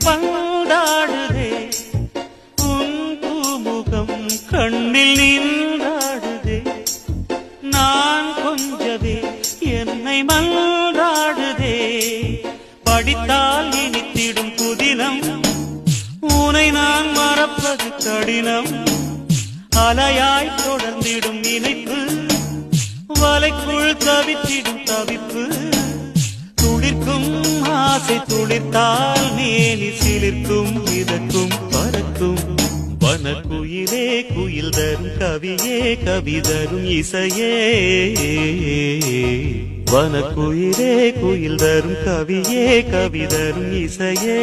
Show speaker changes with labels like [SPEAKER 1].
[SPEAKER 1] பந்தாடுதே உன் பூமுகம் கண்ணில் நின்றாடுதே நான் கொஞ்சவே என்னை மன்றாடுதே படித்தால் இனித்திடும் புதினம் உனை நான் மறப்பது கடினம் அலையாய் தொடர்ந்திடும் நினைப்பு வலைக்குள் தவித்திடும் தவிப்பு துளிர்க்கும் ஆசை துளிர்த்தால் மேனி சிலிர்க்கும் மிதக்கும் பறக்கும் வனக்குயிலே குயில் தரும் கவியே கவி தரும் இசையே வனக்குயிலே குயில் தரும் கவியே கவி தரும் இசையே